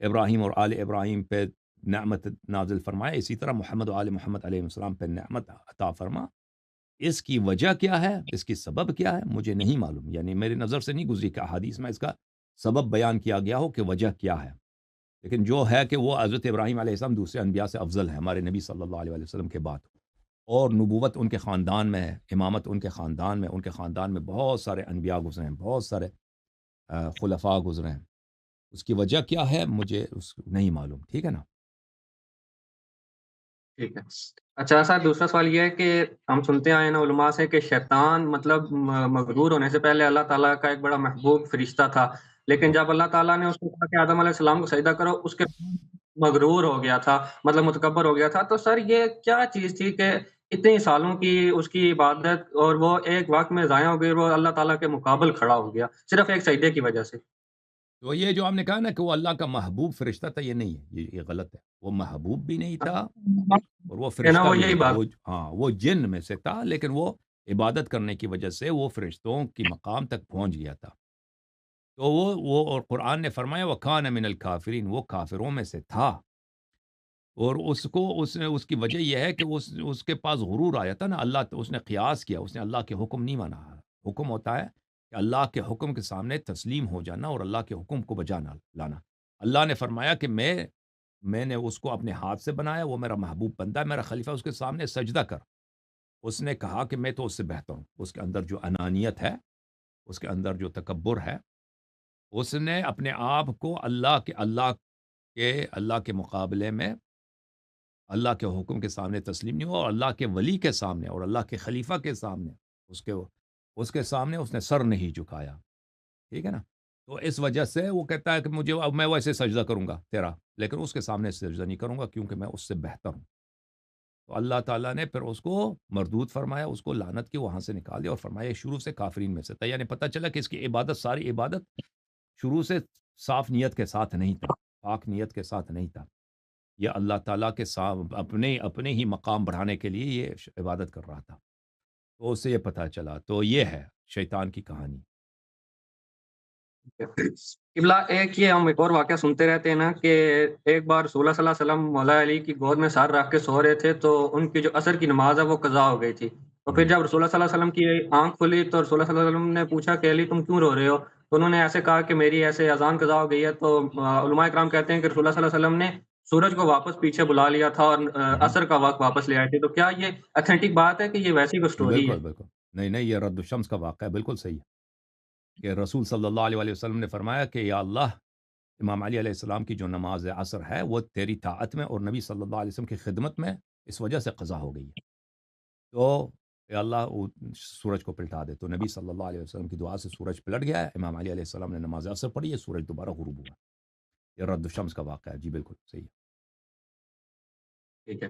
ابراہیم اور آل ابراہیم پہ نعمت نازل فرمائے، اسی طرح محمد و آل محمد علیہ السلام پہ نعمت عطا فرما۔ اس کی وجہ کیا ہے، اس کی سبب کیا ہے، مجھے نہیں معلوم، یعنی میری نظر سے نہیں گزری کہ احادیث میں اس کا سبب بیان کیا گیا ہو کہ وجہ کیا ہے، لیکن جو ہے کہ وہ حضرت ابراہیم علیہ السلام دوسرے انبیاء سے افضل ہے ہمارے نبی صلی اللہ علیہ وسلم کے بعد، اور نبوت ان کے خاندان میں ہے، امامت ان کے خاندان میں، ان کے خاندان میں بہت سارے انبیاء گزرے ہیں، بہت سارے خلفاء گزرے ہیں۔ اس کی وجہ کیا ہے مجھے نہیں معلوم، ٹھیک ہے نا؟ ٹھیک ہے۔ اچھا سر، دوسرا سوال یہ ہے کہ ہم سنتے آئے ہیں نا علماء سے کہ شیطان مطلب مغرور ہونے سے پہلے اللہ تعالیٰ کا ایک بڑا محبوب فرشتہ تھا، لیکن جب اللہ تعالیٰ نے اس کو کہا کہ آدم علیہ السلام کو سجدہ کرو، اس کے مغرور ہو گیا تھا، مطلب متکبر ہو گیا تھا۔ تو سر یہ کیا چیز تھی کہ اتنی سالوں کی اس کی عبادت اور وہ ایک وقت میں ضائع ہو گئی، وہ اللہ تعالیٰ کے مقابل کھڑا ہو گیا صرف ایک سجدے کی وجہ سے؟ تو یہ جو آپ نے کہا نا کہ وہ اللہ کا محبوب فرشتہ تھا، یہ نہیں ہے، یہ غلط ہے، وہ محبوب بھی نہیں تھا اور وہ ہے نا، فرشتہ وہ بھی یہی نہیں تھا، بات۔ وہ ہاں وہ جن میں سے تھا، لیکن وہ عبادت کرنے کی وجہ سے وہ فرشتوں کی مقام تک پہنچ گیا تھا، تو وہ اور قرآن نے فرمایا وَكَانَ مِنَ الْكَافِرِينَ، وہ کافروں میں سے تھا، اور اس کو اس کی وجہ یہ ہے کہ اس کے پاس غرور آیا تھا نا، اس نے قیاس کیا، اس نے اللہ کے حکم نہیں مانا۔ حکم ہوتا ہے کہ اللہ کے حکم کے سامنے تسلیم ہو جانا اور اللہ کے حکم کو بجانا لانا۔ اللہ نے فرمایا کہ میں نے اس کو اپنے ہاتھ سے بنایا، وہ میرا محبوب بندہ ہے، میرا خلیفہ، اس کے سامنے سجدہ کر۔ اس نے کہا کہ میں تو اس سے بہتر ہوں، اس کے اندر جو انانیت ہے، اس کے اندر جو تکبر ہے، اس نے اپنے آپ کو اللہ کے مقابلے میں اللہ کے حکم کے سامنے تسلیم نہیں ہوا، اور اللہ کے ولی کے سامنے اور اللہ کے خلیفہ کے سامنے اس کے سامنے اس نے سر نہیں جھکایا، ٹھیک ہے نا؟ تو اس وجہ سے وہ کہتا ہے کہ اب میں ویسے سجدہ کروں گا تیرا، لیکن اس کے سامنے سجدہ نہیں کروں گا کیونکہ میں اس سے بہتر ہوں۔ تو اللہ تعالیٰ نے پھر اس کو مردود فرمایا، اس کو لعنت کی وہاں سے نکال دیا اور فرمایا یہ شروع سے کافرین میں سے تھا، یعنی پتہ چلا کہ اس کی عبادت، ساری عبادت شروع سے صاف نیت کے ساتھ نہیں تھا، پاک نیت کے ساتھ نہیں تھا، یہ اللہ تعالیٰ کے ساتھ اپنے ہی مقام بڑھانے کے لیے یہ عبادت کر رہا تھا، تو اس سے یہ پتہ چلا۔ تو یہ ہے شیطان کی کہانی۔ قبلہ ایک یہ ہم ایک اور واقعہ سنتے رہتے ہیں نا کہ ایک بار رسول اللہ صلی اللہ علیہ وسلم مولا علی کی گود میں سار رکھ کے سو رہے تھے، تو ان کی جو عصر کی نماز ہے وہ قضا ہو گئی تھی، تو پھر جب رسول اللہ صلی اللہ علیہ وسلم کی آنکھ کھلی تو رسول اللہ صلی اللہ علیہ وسلم نے پوچھا کہ علی تم کیوں رو رہے ہو؟ تو انہوں نے ایسے کہا کہ میری ایسے اذان قضا ہو گئی ہے۔ تو علماء کرام کہتے ہیں کہ رسول اللہ صلی اللہ علیہ وسلم نے سورج کو واپس پیچھے بلا لیا تھا اور عصر کا وقت واپس لے آئے تھے۔ تو کیا یہ اتھینٹک بات ہے کہ یہ ویسی کوئی سٹوری ہے؟ بالکل بالکل، نہیں یہ رد الشمس کا واقعہ ہے، بالکل صحیح ہے کہ رسول صلی اللہ علیہ وسلم نے فرمایا کہ یا اللہ، امام علی علیہ السلام کی جو نماز عصر ہے وہ تیری طاعت میں اور نبی صلی اللہ علیہ وسلم کی خدمت میں اس وجہ سے قضا ہو گئی ہے، تو اے اللہ وہ سورج کو پلٹا دے۔ تو نبی صلی اللہ علیہ وسلم کی دعا سے سورج پلٹ گیا ہے، امام علی علیہ السلام نے نماز عصر پڑھی ہے، سورج دوبارہ غروب ہوا۔ یہ رد الشمس کا واقعہ ہے، جی بالکل صحیح ہے۔ ٹھیک ہے۔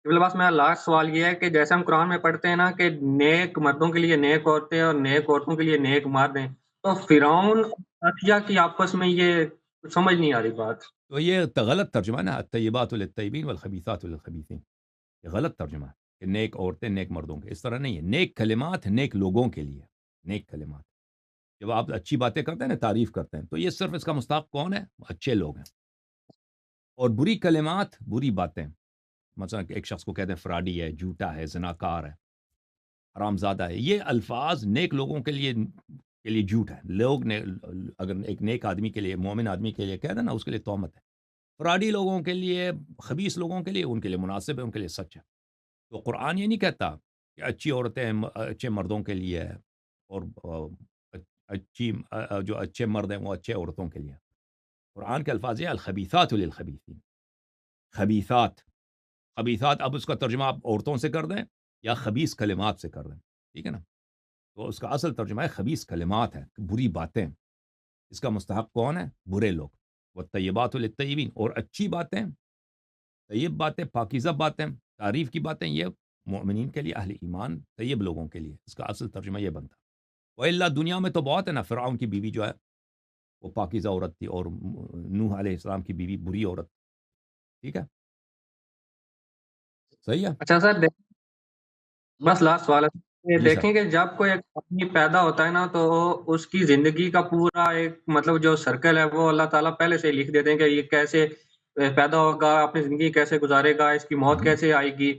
ابن عباس، میرا لاسٹ سوال یہ ہے کہ جیسے ہم قرآن میں پڑھتے ہیں نا کہ نیک مردوں کے لیے نیک عورتیں اور نیک عورتوں کے لیے نیک مرد ہیں، تو فرعون اور آسیہ کی آپس میں یہ کچھ سمجھ نہیں آ رہی بات۔ تو یہ غلط ترجمہ ہے نا، الطیبات للطیبین والخبیثات للخبیثین، یہ غلط ترجمہ ہے کہ نیک عورتیں نیک مردوں کے، اس طرح نہیں ہے۔ نیک کلمات نیک لوگوں کے لیے، نیک کلمات، جب آپ اچھی باتیں کرتے ہیں نا، تعریف کرتے ہیں، تو یہ صرف اس کا مستحق کون ہے؟ اچھے لوگ ہیں، اور بری کلمات، بری باتیں، مثلا ایک شخص کو کہتے ہیں فراڈی ہے، جھوٹا ہے، زناکار ہے، حرام زادہ ہے، یہ الفاظ نیک لوگوں کے لیے جھوٹ ہے۔ لوگ نے اگر ایک نیک آدمی کے لیے، مومن آدمی کے لیے کہہ دیں نا، اس کے لیے تہمت ہے۔ فراڈی لوگوں کے لیے، خبیث لوگوں کے لیے، ان کے لیے مناسب ہے، ان کے لیے سچ ہے۔ تو قرآن یہ نہیں کہتا کہ اچھی عورتیں اچھے مردوں کے لیے ہے، اور جو اچھے مرد ہیں وہ اچھے عورتوں کے لیے۔ قرآن کے الفاظ یہ الخبیثات للخبیثین، خبیثات، خبیثات، اب اس کا ترجمہ آپ عورتوں سے کر دیں یا خبیث کلمات سے کر دیں، ٹھیک ہے نا؟ تو اس کا اصل ترجمہ ہے خبیث کلمات ہے، بری باتیں، اس کا مستحق کون ہے؟ برے لوگ۔ والطیبات للطیبین، اور اچھی باتیں، طیب باتیں، پاکیزہ باتیں، تعریف کی باتیں، یہ مومنین کے لیے، اہل ایمان، طیب لوگوں کے لیے، اس کا اصل ترجمہ یہ بنتا۔ وَإِلَّا دنیا میں تو بہت ہے نا، فرعون کی بیوی جو ہے وہ پاکیزہ عورت تھی، اور نوح علیہ السلام کی بیوی بری عورت، ٹھیک ہے، صحیح ہے۔ اچھا سر، بس لاسٹ سوال ہے۔ یہ جی سر۔ دیکھیں کہ جب کوئی ایک آدمی پیدا ہوتا ہے نا تو اس کی زندگی کا پورا ایک مطلب جو سرکل ہے وہ اللہ تعالیٰ پہلے سے ہی لکھ دیتے ہیں کہ یہ کیسے پیدا ہوگا، اپنی زندگی کیسے گزارے گا، اس کی موت ہوں، کیسے آئے گی۔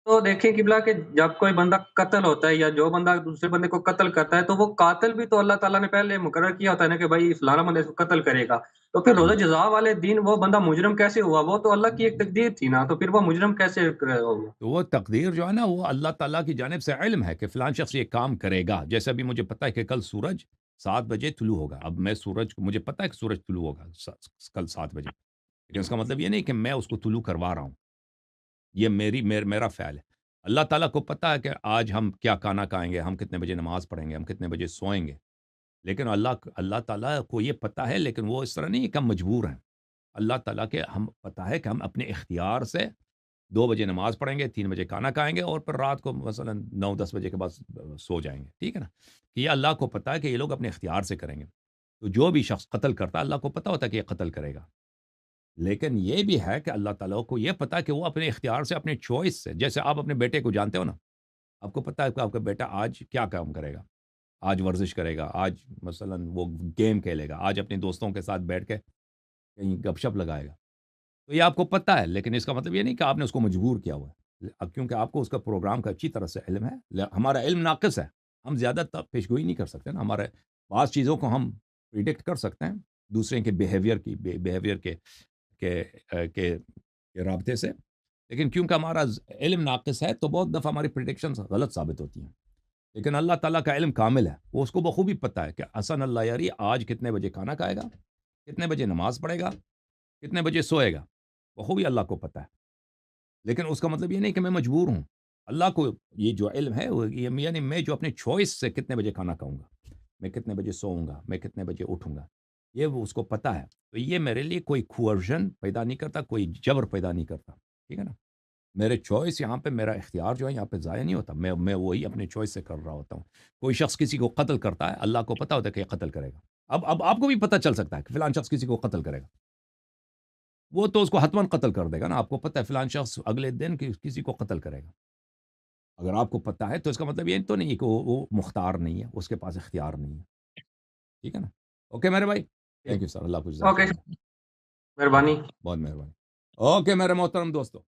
تو دیکھیں قبلہ کہ جب کوئی بندہ قتل ہوتا ہے یا جو بندہ دوسرے بندے کو قتل کرتا ہے تو وہ قاتل بھی تو اللہ تعالیٰ نے پہلے مقرر کیا ہوتا ہے نا کہ بھائی فلانا بندہ اس کو قتل کرے گا۔ تو پھر روزہ ہوں۔ جزا والے دن وہ بندہ مجرم کیسے ہوا؟ وہ تو اللہ کی ایک تقدیر تھی نا، تو پھر وہ مجرم کیسے ہوگا؟ تو وہ تقدیر جو ہے نا وہ اللہ تعالیٰ کی جانب سے علم ہے کہ فلان شخص یہ کام کرے گا، جیسے ابھی مجھے پتا ہے کہ کل سورج 7 بجے طلوع ہوگا، اب میں سورج کو مجھے پتا ہے کہ سورج طلوع ہوگا کل 7 بجے، لیکن اس کا مطلب یہ نہیں کہ میں اس کو طلوع کروا رہا ہوں، یہ میرا فعل ہے۔ اللہ تعالیٰ کو پتا ہے کہ آج ہم کیا کھانا کھائیں گے، ہم کتنے بجے نماز پڑھیں گے، ہم کتنے بجے سوئیں گے، لیکن اللہ تعالیٰ کو یہ پتا ہے، لیکن وہ اس طرح نہیں ہے کہ ہم مجبور ہیں۔ اللہ تعالیٰ کے ہم پتا ہے کہ ہم اپنے اختیار سے 2 بجے نماز پڑھیں گے، 3 بجے کھانا کھائیں گے اور پھر رات کو مثلاً 9-10 بجے کے بعد سو جائیں گے، ٹھیک ہے نا؟ کہ یہ اللہ کو پتا ہے کہ یہ لوگ اپنے اختیار سے کریں گے۔ تو جو بھی شخص قتل کرتا ہے اللہ کو پتا ہوتا ہے کہ یہ قتل کرے گا، لیکن یہ بھی ہے کہ اللہ تعالیٰ کو یہ پتا ہے کہ وہ اپنے اختیار سے، اپنے چوائس سے، جیسے آپ اپنے بیٹے کو جانتے ہو نا، آپ کو پتا ہے کہ آپ کا بیٹا آج کیا کام کرے گا، آج ورزش کرے گا، آج مثلاً وہ گیم کھیلے گا، آج اپنے دوستوں کے ساتھ بیٹھ کے کہیں گپ شپ لگائے گا، تو یہ آپ کو پتا ہے، لیکن اس کا مطلب یہ نہیں کہ آپ نے اس کو مجبور کیا ہوا ہے، کیونکہ آپ کو اس کا پروگرام کا اچھی طرح سے علم ہے، ہمارا علم ناقص ہے، ہم زیادہ پیش گوئی نہیں کر سکتے نا، ہمارے بعض چیزوں کو ہم پریڈکٹ کر سکتے ہیں دوسرے کے بیہیویئر کے کے رابطے سے، لیکن کیونکہ ہمارا علم ناقص ہے تو بہت دفعہ ہماری پریڈکشنز غلط ثابت ہوتی ہیں، لیکن اللہ تعالیٰ کا علم کامل ہے، وہ اس کو بخوبی پتہ ہے کہ حسن اللہ یاری آج کتنے بجے کھانا کھائے گا، کتنے بجے نماز پڑھے گا، کتنے بجے سوئے گا، بخوبی اللہ کو پتہ ہے، لیکن اس کا مطلب یہ نہیں کہ میں مجبور ہوں، اللہ کو یہ جو علم ہے یعنی میں جو اپنے چوائس سے کتنے بجے کھانا کھاؤں گا، میں کتنے بجے سوؤں گا، میں کتنے بجے اٹھوں گا، یہ وہ اس کو پتہ ہے، تو یہ میرے لیے کوئی کوورژن پیدا نہیں کرتا، کوئی جبر پیدا نہیں کرتا، ٹھیک ہے نا؟ میرے چوائس یہاں پہ، میرا اختیار جو ہے یہاں پہ ضائع نہیں ہوتا، میں وہی اپنے چوائس سے کر رہا ہوتا ہوں۔ کوئی شخص کسی کو قتل کرتا ہے، اللہ کو پتا ہوتا ہے کہ یہ قتل کرے گا، اب آپ کو بھی پتہ چل سکتا ہے کہ فلان شخص کسی کو قتل کرے گا، وہ تو اس کو حتماً قتل کر دے گا نا، آپ کو پتہ ہے فلان شخص اگلے دن کسی کو قتل کرے گا، اگر آپ کو پتہ ہے تو اس کا مطلب یہ تو نہیں ہے کہ وہ مختار نہیں ہے، اس کے پاس اختیار نہیں ہے، ٹھیک ہے نا؟ اوکے میرے بھائی، تھینک یو سر، اللہ آپ کو جزائے اوکے، خیر۔ اوکے، مہربانی۔ بہت مہربانی۔ اوکے میرے محترم دوستو،